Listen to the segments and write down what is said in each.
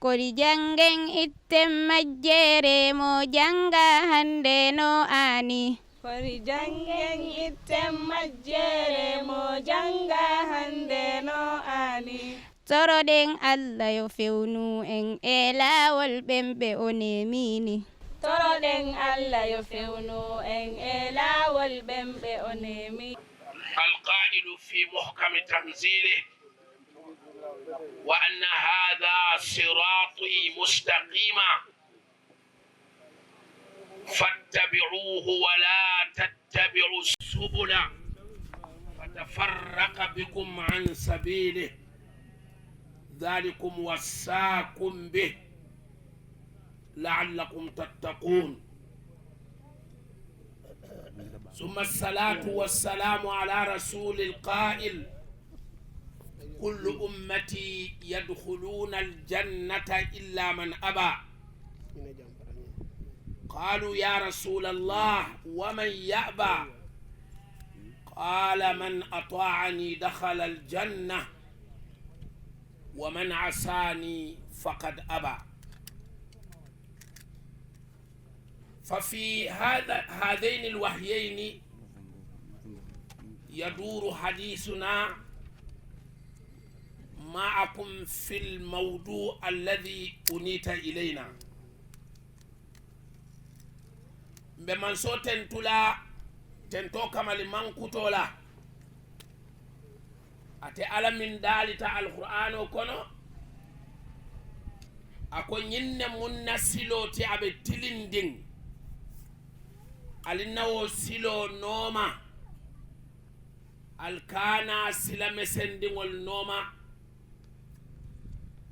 kodi jangen itten majjere mo janga hande no ani kodi jangen itten majjere mo janga hande no ani toroɗen Allah yo fewnu en e laawol ɓemɓe o nemini toroɗen Allah yo fewnu en e laawol ɓemɓe o nemi القائل في محكم تنزيله وأن هذا صراطي مستقيما فاتبعوه ولا تتبعوا السبل فتفرق بكم عن سبيله ذلكم وصاكم به لعلكم تتقون ثم الصلاة والسلام على رسول القائل كل أمتي يدخلون الجنة إلا من أبى قالوا يا رسول الله ومن يأبى قال من أطاعني دخل الجنة ومن عصاني فقد أبى ففي هذين الوحيين يدور حديثنا معكم في الموضوع الذي أنيت إلينا بمن سو تنتولا تنتو كمال من كتولا أتي على من دالتا القرآن وكونو أكو نين من سيلو تي أبي تلين alinawo silo noma alkana sila mesendingol noma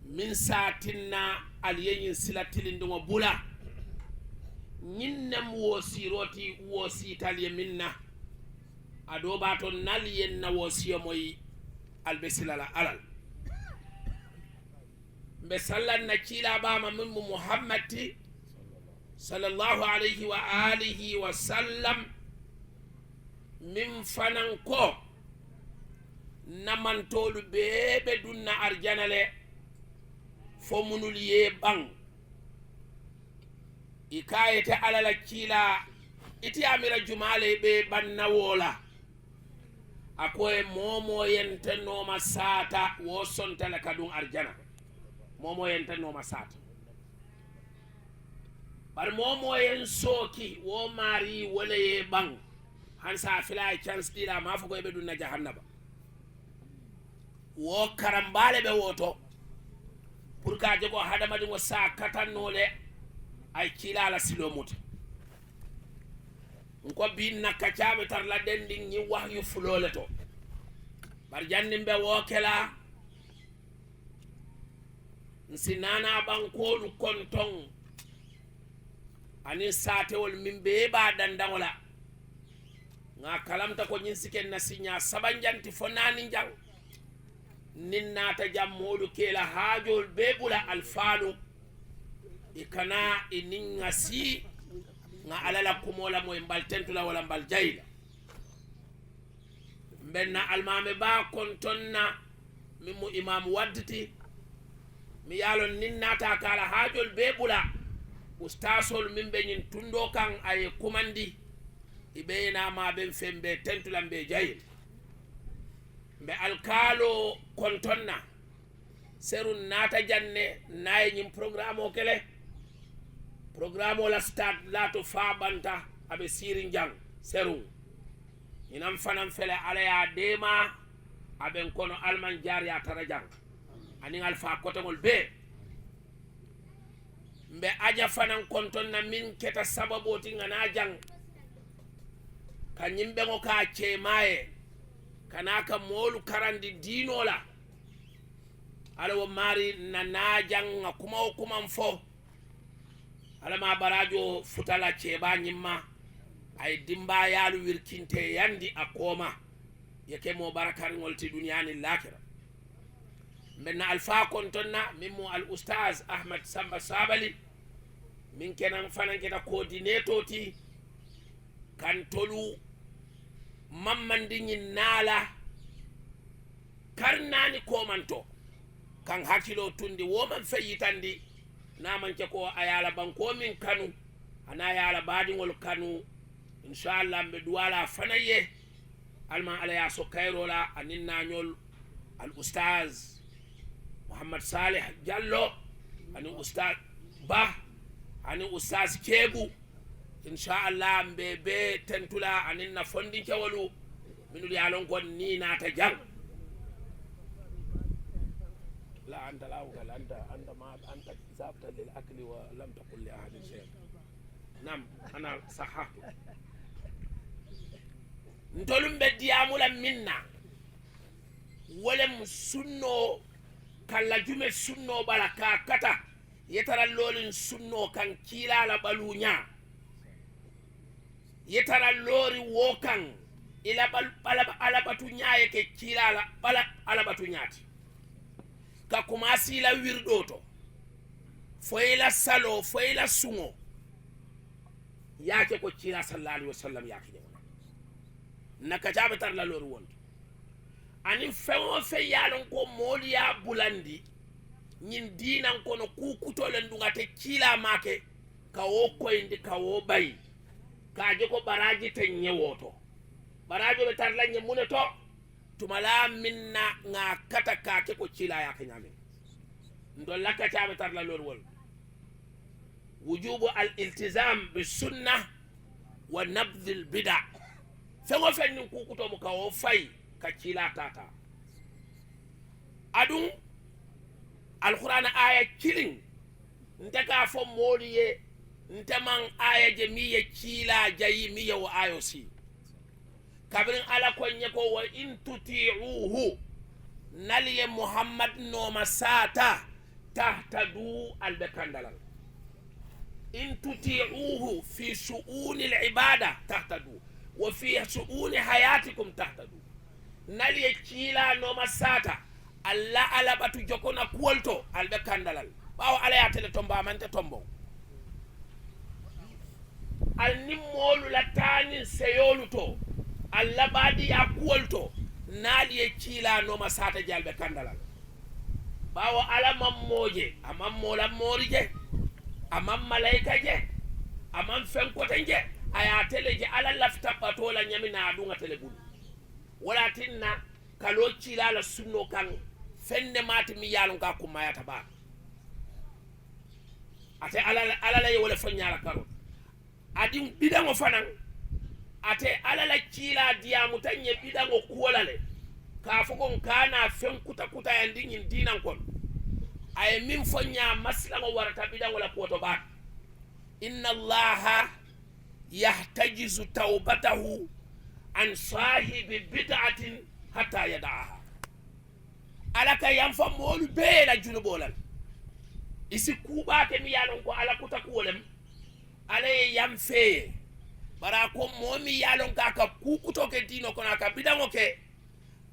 min satinna aliyeyin sila tilindingo bula nyinnem wosiroti wositaliye minna adoba to naliyen na wosiyo moyi albesilala alal mbe sallan na kila bama min muhammadi sallallahu alayhi wa alihi wa sallam min fanan ko namantolu bebe dunna arjanale fo munul ye bang ikayete alala kila iti amira jumale be banna wola akoye momo yente noma sata wo sontala kadun arjana momo yente noma sata bar momo yen soki wo mari wala ye bang hansa fila chance dira ma fugo be dunna jahannaba wo karambale be woto pour ka jogo hadama di wo sa katanole ay kila la silomut ko bin nakachabe tar la dending ni wahyu fulole to bar jannimbe wo kela nsinana bankolu konton ani satewol min be ba dandangola nga kalamta ko nyin siken na sinya sabanjanti fonani jang nin nata jammolu kela hajol be bula alfalu ikana ininga si nga alala kumola moy mbal tentula wala mbal jayla benna almame ba kontonna mimu imam wadditi mi yalon nin nata kala hajol be bula ustasol min be nyin tundo kan ay kumandi ibeyna ma ben fembe tentulam be jayil be alkalo kontonna serun nata janne nay nyim programme o kele programme la start la to fa banta abe sirin jang serun inam fanam fele ala ya dema aben kono alman jar ya tara jang ani alfa kotongol be mbe aja fanan konton na min keta sababu tingana jang kanyimbe ngo ka chemaye kanaka molu karandi dinola ala wo mari na jang kuma mfo ala ma barajo futala cheba nyimma ay dimba yalu wirkinte yandi akoma yake mo barakar ngolti dunyani lakira menna alfa kontonna mimmo al ustaz ahmad samba sabali min kenan fanan kita coordinator ti kan tolu mammandi nyin nala karnani komanto kan hakkilo tundi woman feyitandi namanke ko ayala banko min kanu ana yala baadiŋol kanu inchallah mbe duwala fanaye alman ala ya so kayrola anin nañol al oustaz Muhammad Saleh Diallo anin oustaz Ba anin oustaz Kebu inchallah mbe be tentula anin na fondinkewolu minul yalon kon ni nata jang لا أنت لا أقول أنت ما أنت ذهبت للأكل ولم تقل لأحد شيء نعم أنا صححت ntolum be diyamula minna wolem sunno kala jume sunno balaka kata yetara lolin sunno kan kila la balunya yetara lori wokan ila ala batunya yake kila la bala ala batunyati ka kumasi la wirdoto foyla salo foyla sungo yake ko kila sallallahu alaihi wasallam yake naka jabe tar la lor won ani fewo fe yalon ko moliya bulandi nyin dinan ko no kukuto len dungate kila make ka wo koyndi ka wo bay ka je ko baraji tan nyewoto barajo be tar la nyemune to tumala minna nga kata ka ke ko kila ya kenyame ndo laka jabe tar la lor won wujubu al iltizam bis sunnah wa nabdh al bid'ah fengo fennin kukuto mu kawo fay ka kila tata adun alquran aya kilin ndaka fo moliye ntaman aya je miye kila jayi miye wa ayo si kabrin ala konye ko wa in tuti'uhu naliye muhammad no masata tahtadu albakandalal in tuti'uhu fi shu'uni al-ibada tahtadu وفي شؤون حياتكم تهتدوا نالي كيلا نوما ساتا الله على باتو جوكونا كولتو البه كاندالال باو على ياتل تومبا مانته تومبو النمولو لاتاني سيولوتو الله بادي يا كولتو نالي كيلا نوما ساتا جالبه كاندالال باو على ماموجي امام مولا موريجي امام ملائكه جي امام فنكوتنجي aya teleje ala lafta patola nyamina adunga telebulu wala tinna kalochi la sunno kan fenne mati mi yalon ka kumaya taba ate ala la wala fanyala karo adin bidango fanan ate ala la kila diamu tanye bidango kuolale ka fogon kana fen kuta yandin dinan kon ay min fanya maslango warata bidango la poto ba inna allaha يحتجز توبته عن صاحب بدعة حتى يدعها alaka yanfa molu be la junubolal isi kuba ke mi yalon ko ala kuta kuolem ala yamfe bara ko momi yalon ka ka kukuto ke dino ko naka bidango ke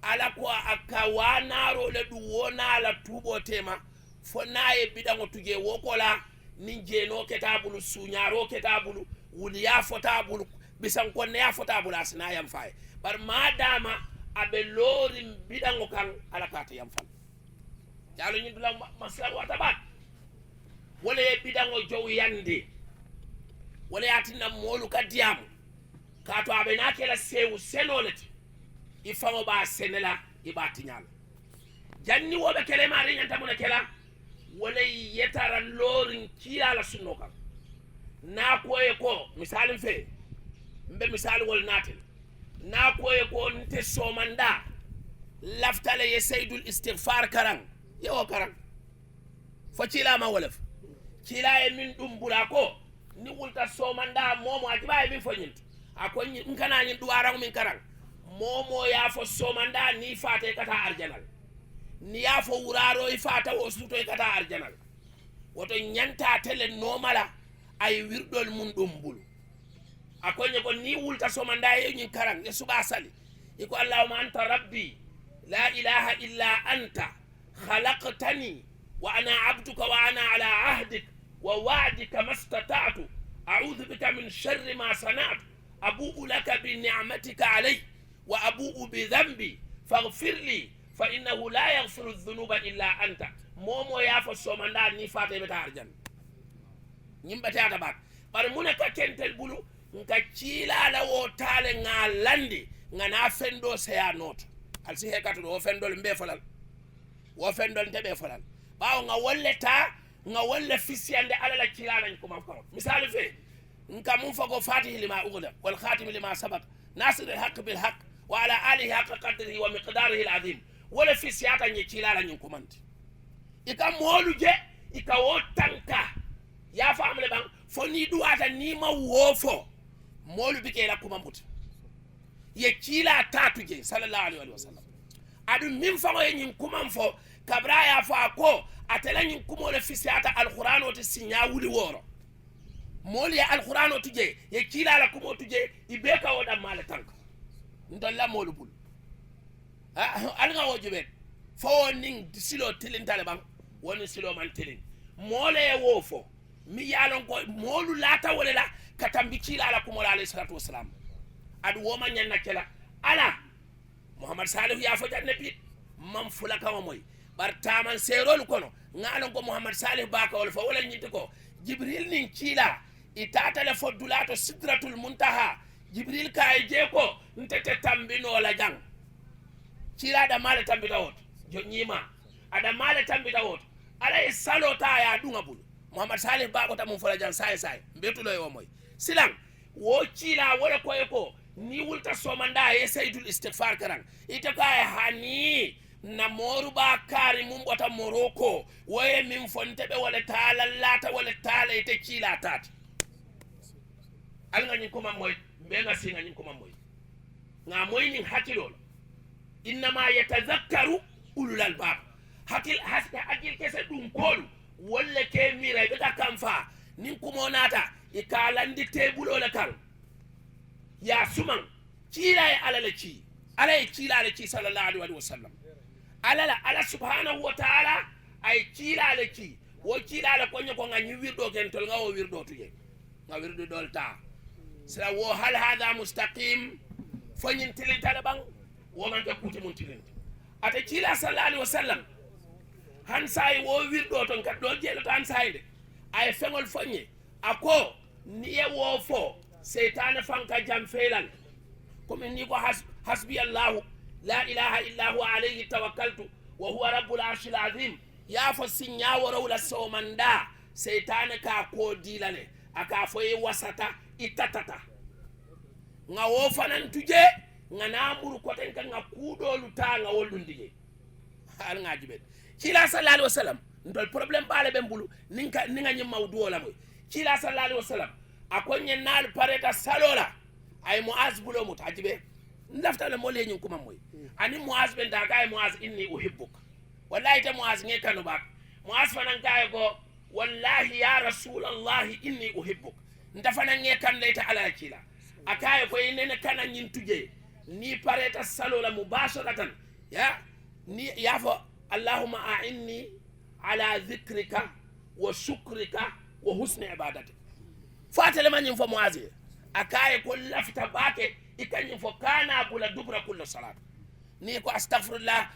ala ko akawana ro le du wona la tubo tema fo naye bidango tuje wokola ninje no ketabulu sunyaro ketabulu wuli ya fotabulu bisan konne ya fotabulu asina yam fay bar madama abe lori bidango kan ala kata yam fal jalo nyi dula masal wata bat wala e bidango jow yande wala yatina molu kadiam kato abe nakela sewu senolati ifamo ba senela ibatinyal janni wobe kele mari nyanta mona kela wala yetara lorin kila la sunno kan na koye ko misalin fe mbe misali wol natel na koye ko nte somanda laftale ye sayyidul istighfar karan yo karan facila ma wolaf kila e min dum bula ko ni wulta somanda momo ajiba e min fonyinti akon nkana nyin duwaran min karan momo ya fo somanda ni fate kata arjanal ni ya fo wuraro ifata o suto kata arjanal woto nyanta tele nomala ay wirdol mun dum bulu akonye ko ni wulta somanda e nyin karan e suba sali iko allahumma anta rabbi la ilaha illa anta khalaqtani wa ana abduka wa ana ala ahdik wa wa'dika mastata'tu a'udhu bika min sharri ma sana'tu abu'u laka bi ni'matika alayya wa abu'u bi dhanbi faghfir li fa innahu la yaghfiru dhunuba illa anta momo yafo somanda ni fata beta arjan ñimbata ata bak bar muna ka kentel bulu nka cila la wo tale nga landi nga na fendo seya noto alsi hekatu do fendol mbe falal wo fendol tebe falal bawo nga wolleta nga wolle fisiyande ala la cila lañ ko ma ko misal fe nka mun fago fatih lima ughla wal khatim lima sabaq nasir al haqq bil haqq wa ala alihi haqq qadrihi wa miqdarihi al azim wala fisiyata ñi cila lañ ko manti ika molu je ika wo tanka ya famle bang fo ni duwata ni ma wofo molu bike la kuma mbuti ye kila tatu je sallallahu alaihi wasallam adu min fango ye nyin kuma fo kabra ya fa ko atela nyin kuma le fisiata alquran o te sinya wuli woro molu ya alquran o tuje ye kila la kuma tuje ibeka woda mala tanka ndalla molu bul alga wojibe fo ning silo tilin taliban woni silo man tilin mole ye wofo mi yalon ko molu lata wala la katambi kila ala kumola alayhi salatu wassalam adu woma nyanna kela ala muhammad salih ya fo janne bit mam fulaka wa moy bar taman serol kono ngalon ko muhammad salih baka wala fo wala nyinti ko jibril nin kila itata le fo dulato sidratul muntaha jibril kay je ko ntete tambino la jang kila da mala tambita wot jo nyima ada mala tambita wot ala salota ya dunga bulu muhammad salih bako ta mun fala jan sai mbetulo yo moy silang wo cila wala ko ni wulta somanda e sayyidul istighfar karan ita kay hani na moru ba kari mun bota moroko waye min fonte be wala taala lata wala taala ite cila tat alga nyin ko moy be nga singa nyin ko moy nga moy nin hakilo inna ma yatazakkaru ulul albab hakil haska akil kese dum kolu walla ke mira be ka kamfa nin kumo nata e kalandi tebulo le kan ya suman kila ya alala ci ala kila la ci sallallahu alaihi wasallam ala subhanahu wa ta'ala ay kila la ci wo kila la ko nyako nga wirdo ken tol nga wo wirdo tuje nga wirdo dol ta sala wo hal hada mustaqim fanyin tilin talabang wo man ka kuti mun tilin ata kila sallallahu alaihi wasallam han sai wo wirdo ton ka do jelo tan sai de ay fengol fonye ako niye wo fo seytane fanka jam felan comme ni ko hasbi allah la ilaha illa huwa alayhi tawakkaltu wa huwa rabbul arshil azim ya fo sinya woro la somanda seytane ka ko dilale aka fo e wasata itatata nga wo fanan tuje nga namuru ko ten kan nga kudolu ta nga woldundije al nga jibet kila sallallahu alaihi wasallam ndol problem bale be mbulu ninga nyim mawdu wala moy kila sallallahu alaihi wasallam akonye nal pareta salola ay muaz bulo mutajibe ndafta le mole nyum kuma moy ani muaz ben da kay muaz inni uhibbuk wallahi ta muaz nge kanu bak muaz fanan kay go wallahi ya rasulullah inni uhibbuk ndafana nge kan leta ala kila akay ko inene kana nyin tuje ni pareta salola mubasharatan ya ni yafo allahumma a'inni ala dhikrika wa shukrika wa husni ibadatik fatale man fo muazi akaye ko lafta bake ikanyi fo kana bula dubra kullu salat ni ko astaghfirullah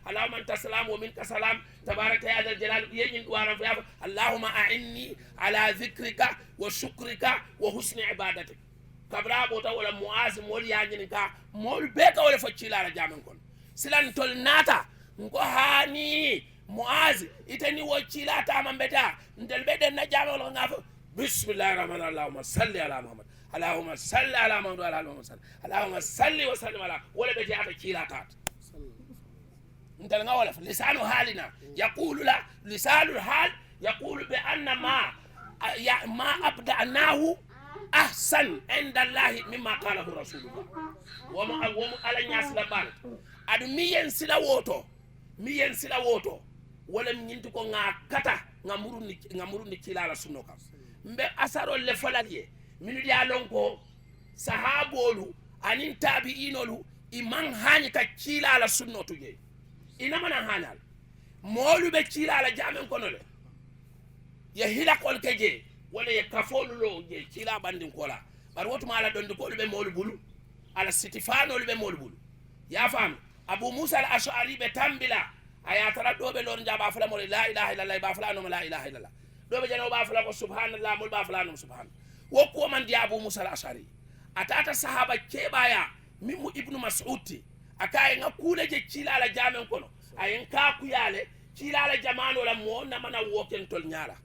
allahumma anta salam wa minka salam tabaraka ya dal jalal yenyin duwara fa allahumma a'inni ala dhikrika wa shukrika wa husni ibadatik kabra bota wala muazi mol yanyin ka mol beka wala fo cilala jamen kon silan tol nata ngo hani muaz itani wachila ta mambeta ndel beden na jamo ngafo bismillahir rahmanir rahim allahumma salli ala muhammad allahumma salli ala muhammad allahumma salli wa sallim ala wala beti ata kila tat ndel nga wala lisanu halina yaqulu la lisanul hal yaqulu bi anna ma abda'nahu ahsan inda allah mimma qalahu rasulullah wa ma ala nyas la bal adu miyen sila woto wala nyinti ko nga kata ngamuru ni kilala sunno kam mbe asaro le falalie minu dia lonko sahabolu anin tabi'inolu iman hani ka kilala sunno tuje ina mana hanal molu be kilala jamen kono le ya hila kol keje wala ya kafolu lo je kila bandin kola bar wotu mala don ko be molu bulu ala sitifano be molu bulu ya fam abu musa al ash'ari be tambila aya tara dobe lon jaba fala mo la ilaha illallah ba fala no la ilaha illallah dobe jano ba fala ko subhanallah mul ba fala no subhan wo ko man di abu musa al ash'ari atata sahaba kebaya mimu ibnu mas'ud akaye ngakule je kilala jamen kono ayen ka kuyale kilala jamano la mo na mana woken tol nyala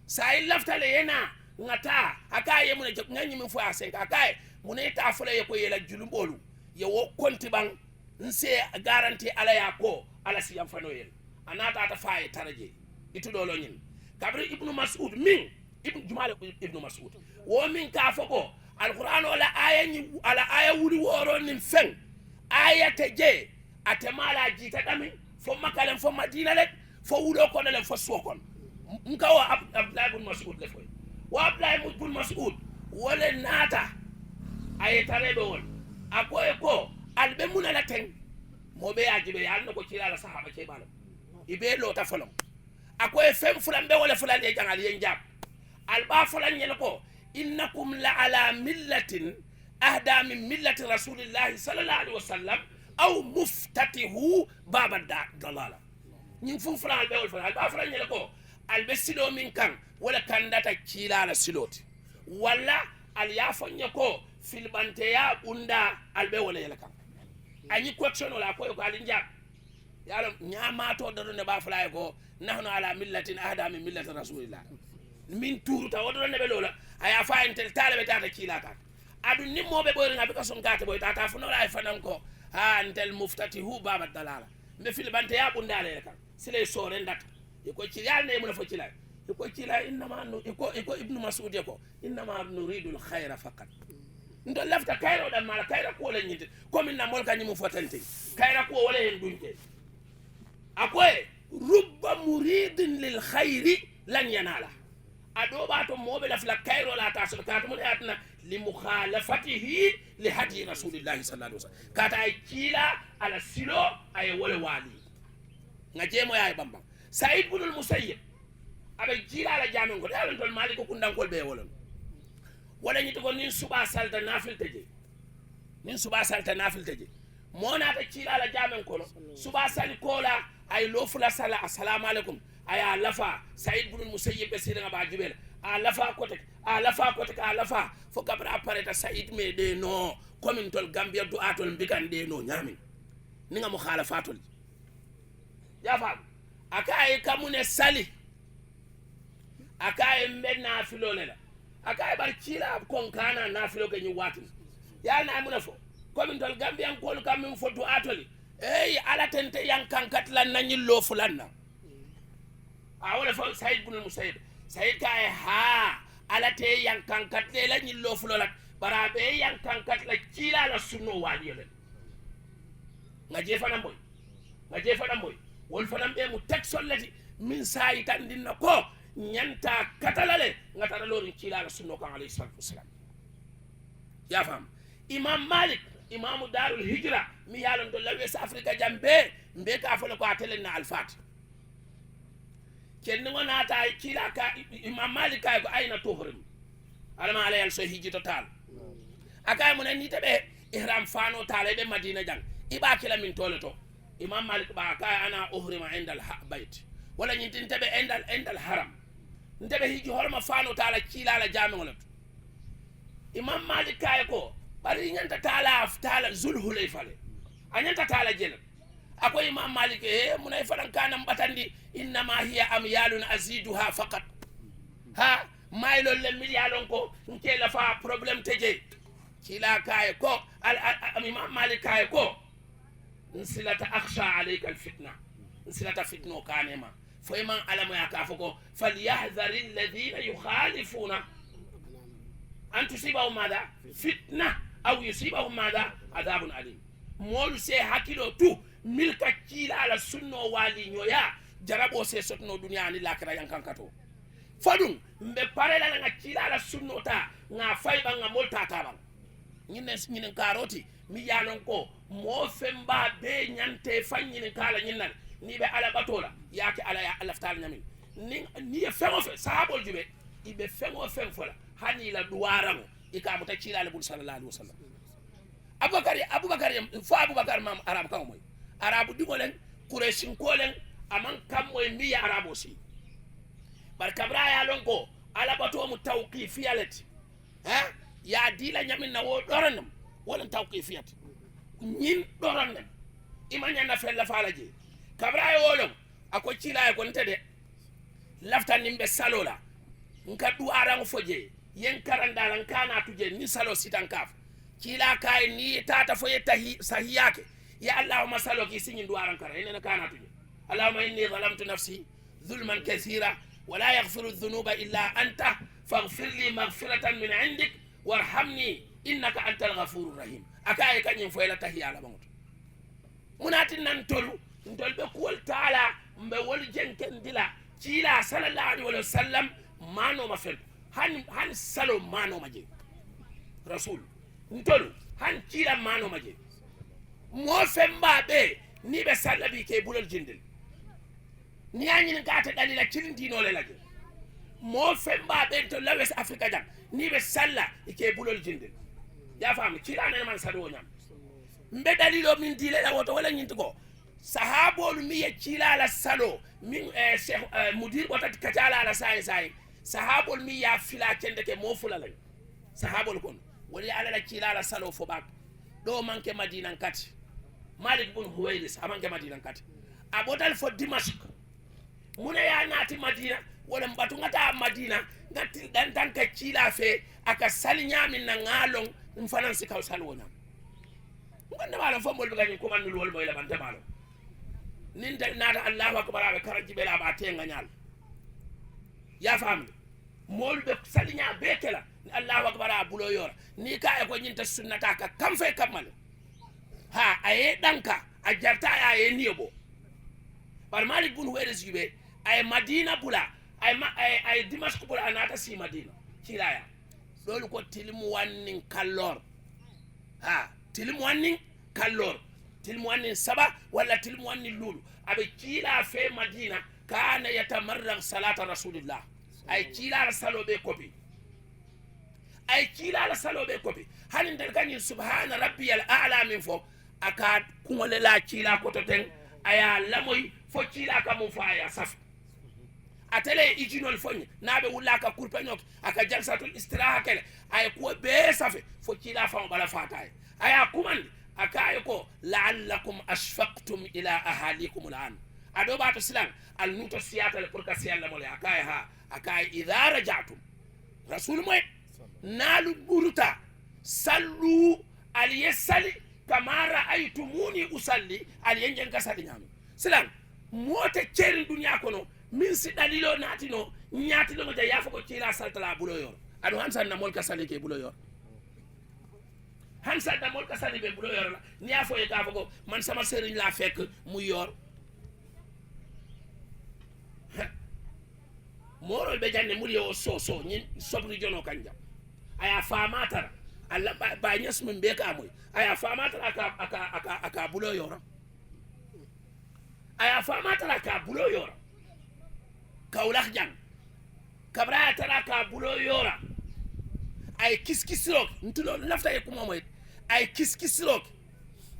sai laftale yena ngata akaye mun je ngani min fu asen akaye mun eta fula ye ko yela julumbolu ye wo konti bang nse garanti ala ya ko ala siyam fano yel anata ta faye taraje itu dolo nyin kabri ibnu mas'ud min ibnu jumal ibnu mas'ud wo min ka foko alquran wala aya ni ala aya wuri woro nim fen aya teje atemala jita dami fo makalen fo madina lek fo wudo ko len fo sokon nkawa abdullah ibn mas'ud le foy wa abdullah ibn mas'ud wala nata aya tarebe won akoy ko albe munala ten mobe ajibe yalno ko cilala sahaba ke balo ibe lo ta folom akoy fem fulambe wala fulande jangal yen jab alba fulan nyel ko innakum la ala millatin ahda min millati rasulillahi sallallahu alaihi wasallam aw muftatihu baba dalala ñing fu fulan be wala fulan alba fulan nyel ko albe silo min kan wala kandata cilala siloti wala al yafonye ko filbante ya unda albe wala yela kan ani question wala ko ko alin jab yalo nyama to do ne ba fly ko nahnu ala millatin ahda min millati rasulillah min turu ta wodo ne be lola aya fa entel talebe tata kilata adu nimmobe boy ngabe ko son gata boy tata fu no lay fanan ko ha entel muftatihu baba dalala me filbante ya unda le kan sile sore ndata e ko ci yal ne mo fo ci lay e ko ci lay inma ko ibnu mas'ud ko inma nuridu al khayra faqat ndo lafta kayro dan mala kayra ko le nyinte comme na mol kanyi mu fotante kayra ko wala hen dunke akoy rubba muridin lil khayri lan yanala ado ba to mobe lafla kayro la ta so ka to mo atna li mukhalafatihi li hadi rasulillah sallallahu alaihi wasallam kata ay kila ala silo ay wala wali ngaje mo yaay bamba sa'id ibn al musayyib abe jila ala jamin ko dal tol maliko kundan kol be wolon wala ñi to nin suba salta nafil teje nin suba salta nafil teje mona ta ci ala jamen kono suba sali kola ay lofula sala assalamu alaikum aya lafa sa'id ibn musayyib besira ba jibel a lafa kote a lafa fo kabra pareta sa'id me de no komin tol gambia do atol mbikan de no nyami ninga mu khalafatol ya fa akaye kamune sali akaye mbenna filolela akaye bar kila kon kana nafilo ke nyi wati ya na amuna fo komin tol gambian ko kam min fo do atoli ala tente yankan katlan nanyi lo fulanna a wala fo sa'id ibn musayyib sa'id kay ha ala te yankan katle la nyi lo fulolat barabe yankan katla kila la sunno wali yele ngaje fana boy wol fana be mu tek sollati min sa'i tan dinna ko nyanta katalale ngatara lorin kila la sunno kan alayhi salatu wassalam ya fam imam malik imamu darul hijra mi yalon do lawe sa afrika jambe mbe ka folo ko atelen na alfat ken ngona ta kila ka imam malik kay ko ayna tohrim alama alayal so hiji total akay mun ni tabe ihram fano tale be madina jang iba kila min toleto imam malik ba kay ana uhrima inda al bait wala nyintin tabe indal haram ntabe hiji horma fano tala kila la jami'olat imam malik kay ko bari nyanta tala zulhulayfa le anyanta tala jela akoy imam malik munay faran kanam batandi inna ma hiya amyalun aziduha faqat ha maylo le miliyalon ko nke la fa problem teje kila kay ko imam malik kay ko nsilata akhsha alayka alfitna nsilata fitno kanema fo imam alamu yakafoko falyahdhar alladhina yukhalifuna an tusibahum madha fitna aw yusibahum madha adhabun alim mol se hakilo tu milka kila ala sunno wali nyoya jarabo se sotno dunya ni lakra yankankato fadum mbe parela nga kila ala sunno ta nga fayba nga molta tabang nyinen karoti mi yalon ko mo femba be nyante fanyine kala nyinan ni be ala batola yake ala ya alaftal nyamin ni fengo fe sahabol jube ibe fengo fola hani la duwarango ikamuta kila ala bul sallallahu alaihi wasallam abubakar fo abubakar mam arab kan moy arabu digolen quraishin kolen aman kam moy miya arabo si bar kabra ya lonko ala bato mu tawqifiyalati ha ya dila nyamin na wo doranam wala tawqifiyat nyin doranam imanya na fella falaje kabra ya wolom ako cila ko ntede lafta nimbe salola nka du arango foje yen karandalan kana tuje ni salo sitankaf kila kay ni tata foye tahi sahiyake ya allahumma salo ki sinyi du aran kara ene kana tuje allahumma inni zalamtu nafsi zulman kathira ولا يغفر الذنوب إلا أنت فاغفر لي مغفرة من عندك وارحمني إنك أنت الغفور الرحيم أكاي كان ينفعل تهي على موت مناتن ننتلو نتل بقول تعالى مبول جنكن دلا كيلا صلى الله عليه وسلم ما نو مفل هن سلو ما نو مجي رسول نتلو هن كيلا ما نو مجي مو فمبا بي ني بسال بي كي بولل جندل ni anyi ngata dalila kilindi no le laje mo femba bento la West Africa jam ni be salla ike bulol jindel ya fam kila ne man sado nyam mbe dalilo min dile la woto wala nyinti ko sahabolu mi ye kila la salo min mudir wata kacala la sai sahabolu mi ya fila kende ke mo fula la sahabolu kon wali ala la kila la salo fo bak do manke madina kati malik bun huwailis amanke madina kati abotal fo dimashq muna ya nati madina wala mbatu ngata madina ngati dan tanka kila fe aka salinya min na ngalong mfanan si kaw sal wona nganda mala fo mol be ko man lol boy la bante malo nin da nata allahu akbar be karaji be la ba tenga nyal ya fam mol be salinya be kala allahu akbar bulo yor ni ka e ko nyinta sunnata ka kam fe kamal ha aye danka a jarta aye niyobo par malik bun weres yube ay madina bula ay dimashq bula anata si madina kilaya dolu ko tilmu wannin kallor ha tilmu wannin kallor tilmu wannin saba wala tilmu wannin lulu abe kila fe madina kana yatamarra salata rasulillah ay kila salobe kopi ay kila salobe kopi hanin dal kan subhana rabbiyal a'la min fo aka kungole la kila ko to ten aya lamoy fo kila ka mo fa ya saf atele ijinol fonye nabe wulaka kurpenyok aka jalsatul istiraha kele ay ko be safe fo kila fa bala fatay aya kuman aka ay ko la'allakum ashfaqtum ila ahalikum al'an ado ba to silan al nuto siyata le pour ka siyalla mo le aka ha aka idha raja'tum rasul moy nalu buruta sallu al yasali kama ra'aytumuni usalli al yenjen kasali nyam silan mota cerin dunya kono min si dalilo natino nyati lo ja yafo ko cila saltala bulo yor adu hansan na mol kasali ke bulo yor hansan na mol kasali be bulo yor ni afo e ka ko man sama serigne la fek mu yor moro be janne muri o so nyin sobri jono kanja aya famatara alla ba nyas mun be ka moy aya famatara aka bulo yor aya famatara ka bulo yor kaulak jang kabra tara ka bulo yora ay kiskisrok ntulo lafta e kuma moy ay kiskisrok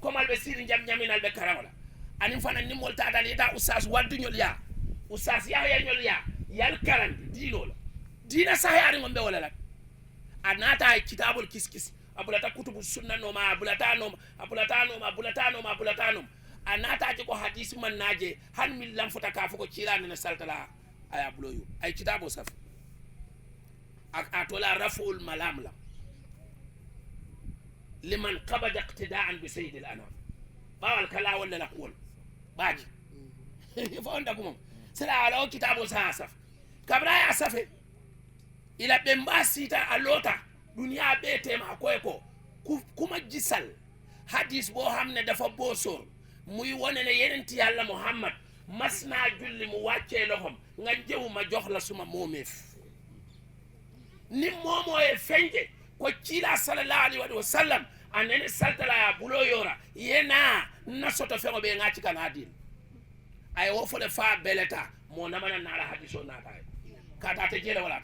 komal be siri jam nyaminal be karamola anim fana ni molta dal eta usas waddu nyol ya usas ya nyol ya yal karan dinola dina sahari ngombe wala lak anata ay kitabul kiskis abulata kutubu sunna no ma abulata no anata ko hadisi man naje han min lam fota ka fuko cirani na saltala aya buloyu ay kitabo saf atola raful malamla liman qabada iqtida'an bi sayyid al-anam bawal kala wala laqul baji fa onda kuma sala ala kitabo saf kabra ya safe ila bembasita alota dunia bete ma ko kuma jisal hadis bo hamne dafa bosor muy wone ne yenenti yalla muhammad masna julli mu wacce lohom nga jewu ma jox la suma momef ni momo e fenje ko cila sallallahu alaihi wa sallam anene saltala ya bulo yora yena nasoto fengo be ngati kana din ay wo fole fa beleta mo namana nala hadiso nata kata te jele wala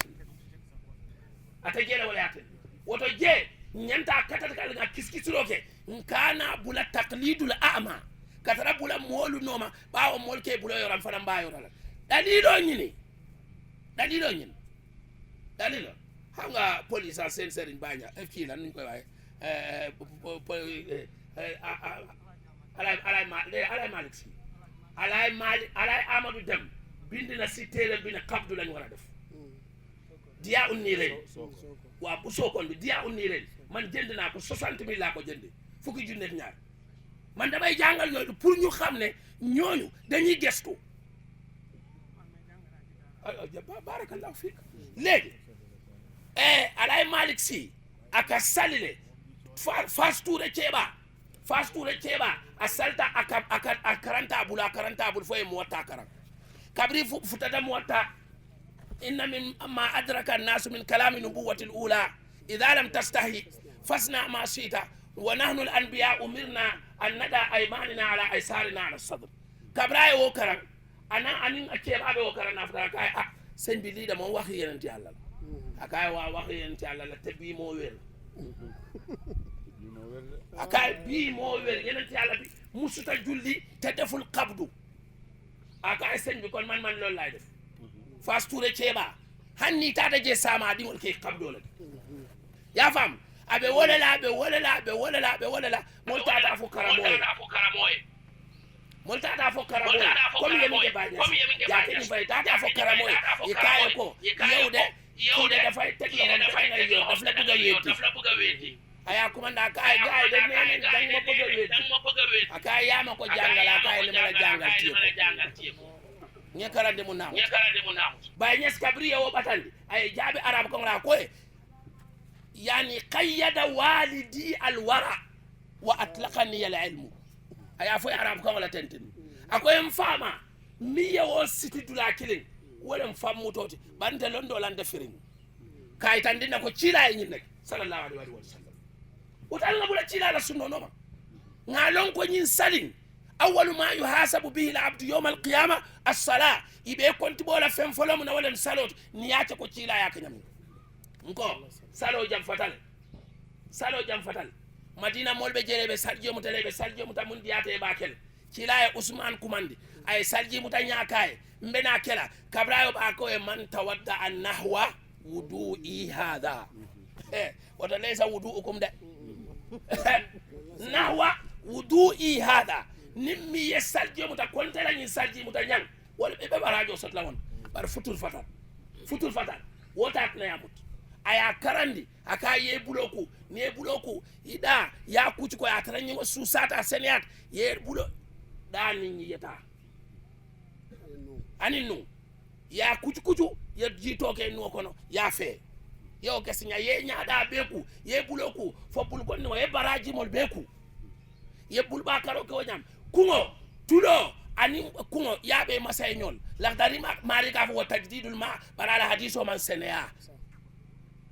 ate jele wala ate woto je nyanta katata kala nga kiskisiroke nkana bula taqlidul a'ma katara bula molu noma bawo mol ke bula yoram fana mbayo dala dalilo nyini dalilo hanga police a sen serin banya fk lan ñu koy waye alay malik si alay amadou dem bindina si téere bi ne kabdu lañ wara def diya unni ren wa bu sokon bi diya unni ren man jënd naa ko 60 000 laa ko jëndee fukki junne ak ñaar man damay jàngal ñooñu pour ñu xam ne ñooñu dañuy gestu barakallahu fiik léegi alay malik si aka salile fas touré ceeɓa a salta a karanta bul fo e mo watta karan kabri futata mo watta inna min ma adraka annasu min kalami nubuwati l ula ida lam tastahi fasna ma shita wa nahnu al anbiya umirna an nada aymanina ala aysarina ala sadr kabra e wo karan anin a ceeɓaɓe wo karan nafutara kay a sen bi liida moom waxi yenenti allah la akay wa waxi yenenti allah la te bii moo wér akay bii moo wér yenenti allah bi musuta julli te deful kabdu akay sen bi kon man loolu laay def fas touré ceeɓa hanni tata je sama ɗingol ke kabdole ya fam aɓe wolela mol tata fo karamoye comme yemide bañes yakeni fay tata fo karamoye e kaye ko yewde dafay tegloon dafay yo daf la bëgg a weddi aya kumanda kaye gaay de nene dang mo bëgg a weddi akaye yama ko jàngal akaye li ma la jàngal tieko ñekarande mu naamu bay ñes kabri yo batandi ay jaabi arab ko ngala koy yani qayyada walidi alwara wa atlaqani alilm aya fo arab ko ngala tenten akoy mfama mi yo siti dula kilin wala mfamu toti bante londo lande firin kay tandina ko cila yin nak sallallahu alaihi wa sallam utal bula cila la sunno no ma ngalon ko nyin salin awwalu ma yuhasabu bihi al-abdu yawm al-qiyamah as-salah ibe konti bola fem folo mun wala salot ni yace ko cila ya kanyam nko salo jam fatal madina molbe jerebe salje muta mun diate bakel cila ya usman kumandi ay salji muta nyakaye mbena kela kabrayo ba ko e man tawadda an-nahwa wudu'i hadha wata laysa wudu'ukum da nahwa wudu'i hadha nimmi ye salji muta kontela ni salji muta nyang wala be barajo sotla won bar futul fatal wota na yamut aya karandi aka ye buloku ne buloku ida ya kuci ko ya taranyi su sata seniat ye bulo dani yeta aninu ya kucu ya jitoke no kono ya fe yo kesinya ye nyaada beku ye buloku fo bul gonno ye baraji mol beku ye bul ba karo ko nyam kungo tulo ani kungo yabe masay nyol la dari mari ka fo tajdidul ma barala hadiso man senea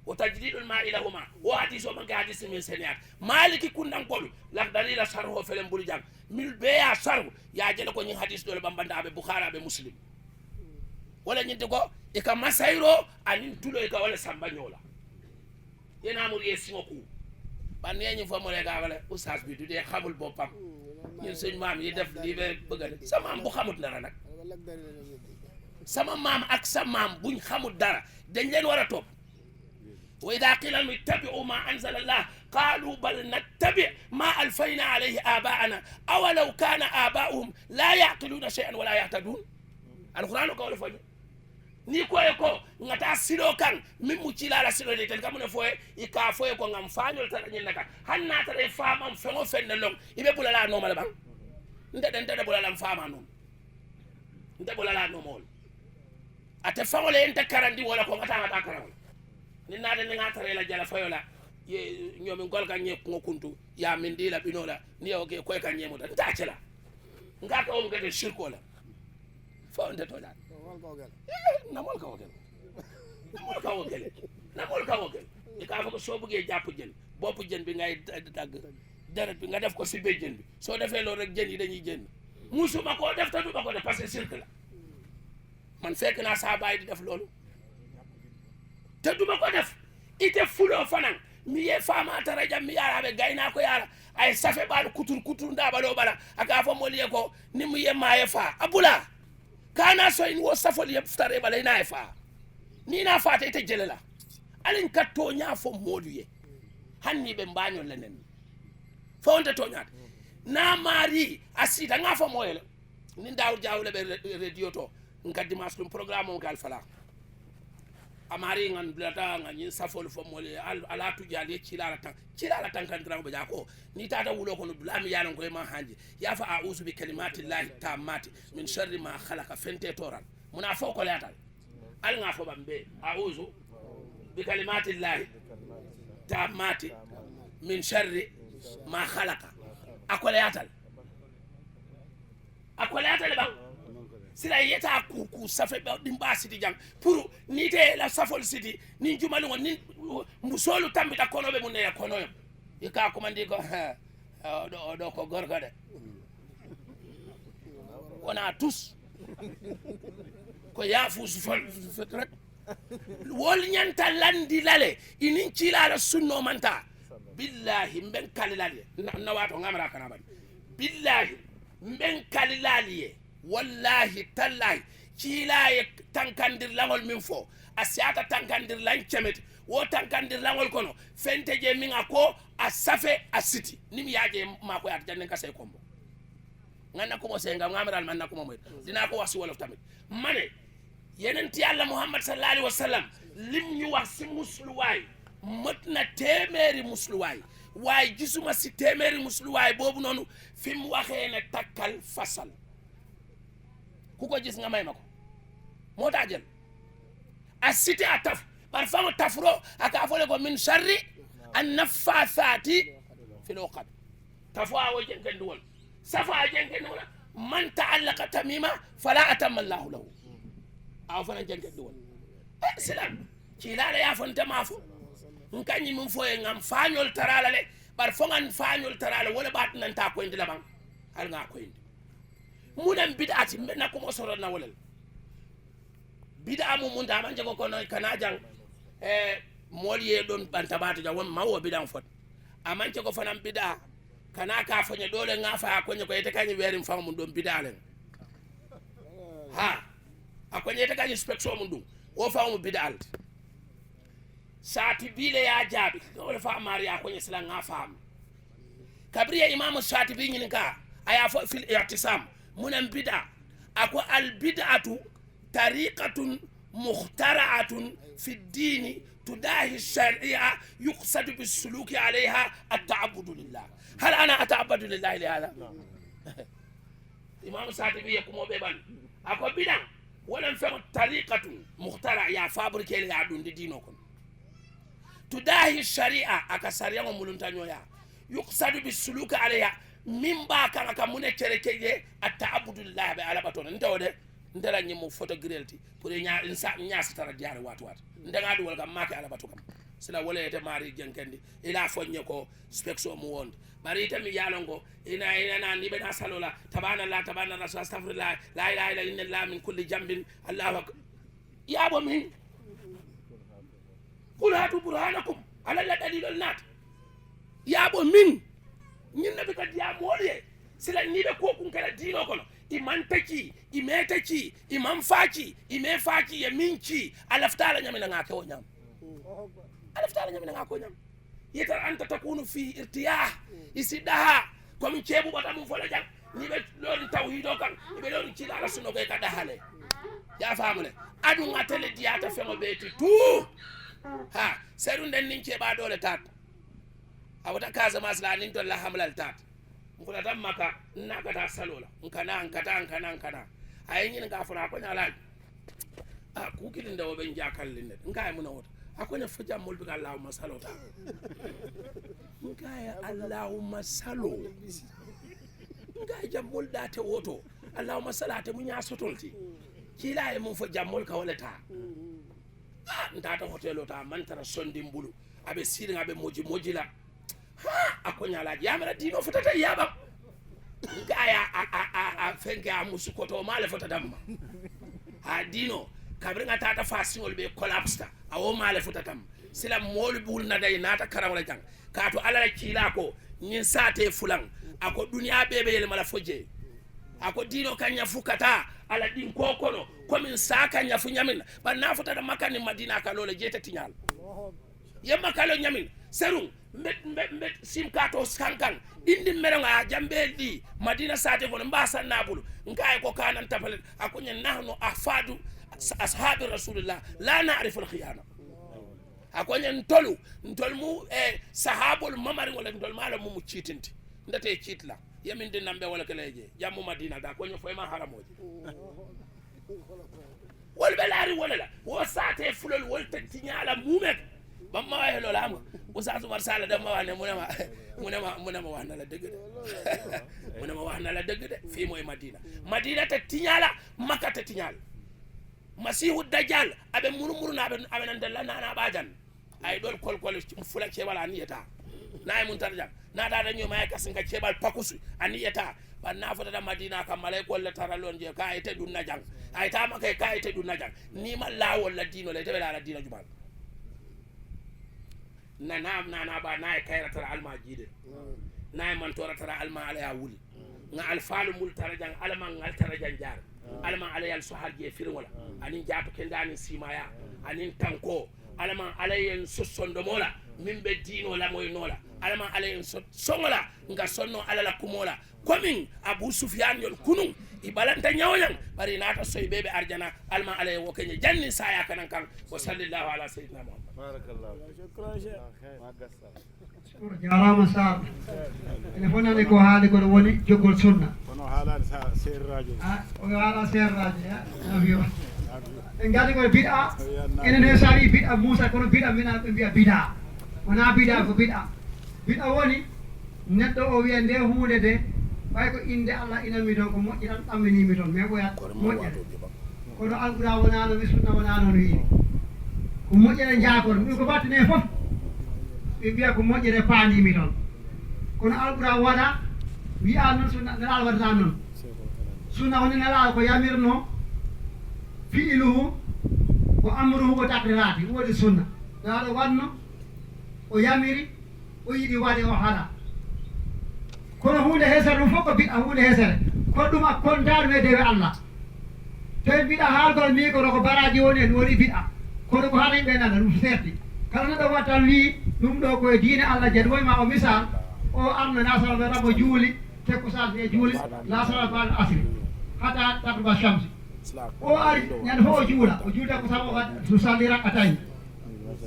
wa tajdidul ma ilahuma wa hadiso man ga hadisi min senea maliki kundan ko la dari la sarho felen bul jam mil be ya sarhu ya jele ko nyi hadis dole bambanda be bukhari be muslim wala ñinte ko e ka masayro anin tulo e ka wala samba ñola yena amul ye singo ku ban ñi fa mo le ga wala oustaz bi du de xamul bopam ñun suñ maam yi def li be bëgg sama maam bu xamut dara nak sama maam ak sa maam buñ xamut dara dañ leen wara top wa idha qila ittabi'u ma anzala Allah qalu bal nattabi' ma alfayna alayhi aba'ana aw law kana aba'uhum la ya'qiluna shay'an wa la yahtadun alquran ko wala fañu ni ko e ko ngata silo kan min mu ci la silo de tan kamune foye i ka foye ko ngam fañol tan nyen naka hanna ta e famam fengo fenne long ibe bulala no mala bang ndede bulala fama non nde bulala no mol ate fangole ente karandi wala ko ngata karawol ni nade ni ngata la jala fayola ye nyomi gol kan nye ko kuntu ya min dila binola ni o ke ko kan nyemo ta cela ngaka o ngade shirko la fa nde to dal namol ka wogel e ka fa ko so bëgge japp jën bop jën bi ngay dag deret bi nga def ko ci be jën bi so defé lo rek jën yi dañuy jën musuma ko def ta du ko def parce que cirque la man fekk na sa bay di def lolu te duma ko def ite fulo fanan mi ye fama tara jam mi yara be gayna ko yara ay safe bal kutur nda balo bala aka fo moli ko ni mu ye maye fa abula kana so in wo safol ye ftare bala ina fa ni na fata ite jelela alin katto nya fo moluye hanni be mbanyo lenen fo onta to nyaata na mari asida nga fo moyele ni daw jawle be radio to ngadi mas dum programme on gal fala amari ngan blata ngani safol fo mole ala tu jali cilala tan kan dran be jako ni tata wulo ko dulami yalan ko ma hanje ya fa a'udhu bi kalimati llahi tammati min sharri ma khalaqa fente toran muna fo ko latal al nga fo bambe a'udhu bi kalimati llahi tammati min sharri ma khalaqa akola yatal ba sila yeta ku safe be dimba siti jang pour ni te la safol siti ni jumalu ngon ni musolu tambita kono be munne kono e ka ko mandi ko do ko gorko de wona tous ko ya fu su fal rek wol nyanta landi lale inin cila la sunno manta billahi mben kalilali na wato ngamara kana ban billahi mben kalilali wallahi tallahi cila ye tankandir langol min fo asiata tankandir lan cemet wo tankandir langol kono fente je min ako asafe asiti nim yaje mako yat jannen ka sey kombo ngana ko mo sey ngam ngamiral man nako mo dina ko wasi wolof tamit mané yenen ti yalla muhammad sallallahu alaihi wasallam lim ñu wax ci musluway matna téméri musluway way gisuma ci téméri musluway bobu nonu fim waxé ne takkal fasal kuko gis nga may mako moo taa jël a cité a taf par fama tafro aka fole ko min sharri an naffathati fil uqad tafwa wo jenken duwol safa jenken duwol man ta'allaqa tamima fala atamma Allah lahu aw fana jenken duwol silam ci la ya fonta mafo nkanyi min foye ngam fañol tarala le bar fongan fañol tarala wala bat nan ta ko indi laban hal nga ko indi munan bid'ati menna ko mo soro na wolal bid'a mu mun da man jago ko no kana jang moliye don bantabatu ja won mawo bid'an fot aman jago fanam bid'a kana ka fanya dole ngafa ko nyako yete kanyi werim fam mun don bid'a len ha akonye yete kanyi spectrum mun dum o fam bid'a sati bile ya jabi wala fa mari akonye sila ngafa kabriya imam shatibi nyininka aya fo fil i'tisam munan bid'a ako al bid'atu tariqatun mukhtara'atun fi ad-din tudahi ash-shari'a yuqsadu bis-suluki 'alayha at-ta'abbudu lillah hal ana ata'abbadu lillahi li hadha imam satibi yakumo be ban ako bid'a wala fa tariqatun mukhtara ya fabriquer ya dun di dino kon tudahi ash-shari'a aka sariya mo muluntanyoya yuqsadu bis-suluki 'alayha mimba kan aka mune cerekeje at-ta'abbudu lillahi bi ala baton ntawde ndara nyimu photography pour nya satara diare watu ndanga du wal kam make ala batu kam sila wala yete mari jenkendi ila fonye ko spexo mu wonde bari tami yalongo ina na ni be na salola tabana rasul astaghfirullah la ilaha illa illallah min kulli jambin allah ya bo min qul hatu burhanakum ala la dalilul nat ya bo min ñin nabi ka diya moliye sila ni be ko kun kala dino kono imantaki imetaki imamfaki imefaki ya minchi alaftala nyamina ngake wonyam alaftala nyamina ngake wonyam yetar anta takunu fi irtiyah isidaha ko min cebu bata mum fola jang ni be lori tawhido kan ni be lori ci la sunno be ka dahale ya famule adu ngatele diata fengo beti tu ha serun den nin ceba dole tat awata kaza masla nin to la hamlal tat ngula tam maka nakata salola nkana ayin nga fura ko nyala a ku kilin da woben jakal linne nga muna wota akone fuja molbi Allahumma salota nga ya Allahumma salo nga jamol date woto Allahumma salate mun ya sotolti kila e mun fo jamol ka wala ta ndata hotelo ta mantara sondi mbulu abe siri abe moji la akonya la yamara dino fotata yaba ngaya a fenke a musukoto male fota damma ha dino kabri nga tata fasingol be collapsed awo male futatam sila mol bul na day nata karawla jang kato alala kila ko nyin sate fulan ako duniya bebe yel mala foje ako dino kanya fukata ala din kokono komin saka nyafu nyamin ban na futa da makani madina ka lole jeta tinyal yemma kalo nyamin serum mbet sim kato skankan indi merenga jambe di madina sate ko mbasa nabulu ngai ko kanan tapale akunya nahnu afadu ashabi rasulullah la na'rifu al-khiyana akonya ntolmu sahabul mamari wala ntol mala mu citinti ndate citla yamin de nambe wala kaleje jamu madina da konya foyma haramoje wal belari wala la wo sate fulol wol tinyala mumet bamma way lo lam usatu marsala dama wane munema wana la deug de munema wana la deug de fi moy madina ta tinyala makka ta tinyala masihu dajjal abe murmurna abe nan dalla nana bajan ay dol kol fula cebal aniyata nay mun tarjam na da dañu may kasinga cebal pakusu aniyata ban na fata da madina kam malay kol la taralon je ka ite dunna jang ay ta ma kay ka ite dunna jang ni ma la wala dino le tebe la dino jubal na ba nay kayra tara alma jide nay man tora tara alma ala ya wuli nga alfalu mul tarajang alma ngal tarajang jar alma ala yal sohal je firwala anin jaatu kendani simaya anin tanko alama alayen sosondo mola mimbe dino la moy nola alama alayen songola nga sonno alala kumola komin Abu Sufyan yol kunun ibalanta nyawoyan bari nata soy bebe arjana alama alayen wokenye janni saya kanan kan wa sallallahu ala sayyidina muhammad barakallahu shukran jarama sa telefona ne ko haali ko woni jogol sunna kono haala ser radio o haala ser radio ya avion en gadi ko bid'a enen he sari bid'a Musa kono bid'a mina be bi'a bid'a wana bid'a ko bid'a woni neddo o wi'a nde huunde de bay ko inde Allah ina mi don ko moƴƴi tan tammini mi don mais ko ya moƴƴere kono alqura wona no sunna wona no wi ko moƴƴere jaakor mi ko battine fof be bi'a ko moƴƴere paandi mi don kono alqura wada wi'a non sunna dal wada non sunna woni nala ko yamirno fi'luhu wa amruhu wa taqrirati wodi sunna daro wanno o yamiri o yidi wade o hala kono hunde hesere dum fokko bid'a hunde hesere ko dum akkon dar me dewe Allah tay bid'a halgol mi ko baraji woni en woni bid'a kono ko haala be nana dum serti kala no do watal wi dum do ko diine Allah jed way ma o misal o amna nasal be rabo juuli te ko sa be juuli la sala bal asri hada tabba shamsi o ari nyan ho juula o juuta ko sabu su salira atay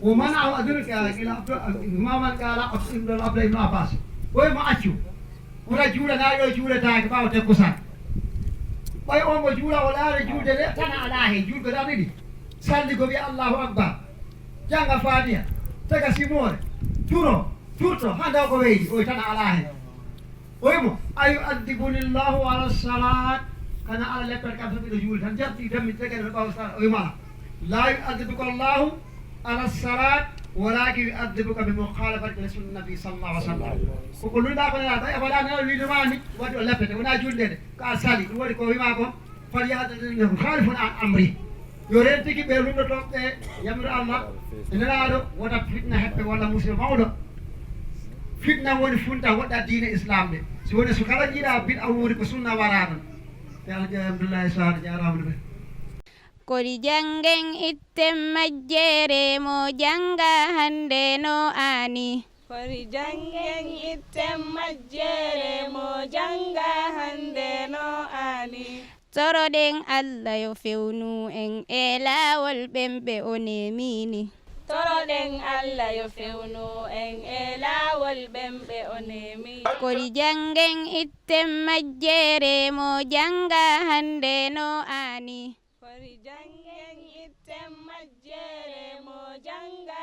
o mana o adurka ila mama kala ibn al-abd ibn abbas o ma accu ora juula na yo juula ta ko bawte ko sa bay o mo juula o laare juude de tan ala he juulgo da ni salli go bi Allahu akbar janga fatiha taga simore turto handa ko weyi o tan ala he o mo ayu adibunillahu ala salat kana ala leppere kam so ɓiɗo juuli tan jarti tammi tegene ɓaw sa o wimala la yu'adibuka Allahu ala salat walakin yu'adibuka bi mukhalafati rasul nabi sallallahu alaihi wasallam ko lunda ko na tay wala na wi dama ni wadi o leppete wona juldede ka sali ɗum waɗi ko wima ko fal yahdaru khalifun an amri yo rentiki ɓe lundotoɓe yamru Allah enelaɗo wota fitna heɓɓe walla musidɗo mawɗo fitna woni funta woɗɗa diine islam de si woni so kala jiiɗa bid'a wuuri ko sunna wara ɗon kodi jangen itten majjere mo janga hande no ani kodi jangen itten majjere mo janga hande no ani toroɗen Allah yo fewnu en e laawol ɓemɓe o nemini toroɗen Allah yo fewnu en e laawol ɓemɓe o nemi kodi jangen itten majjere mo janga hande no ani kodi jangen itten majjere mo janga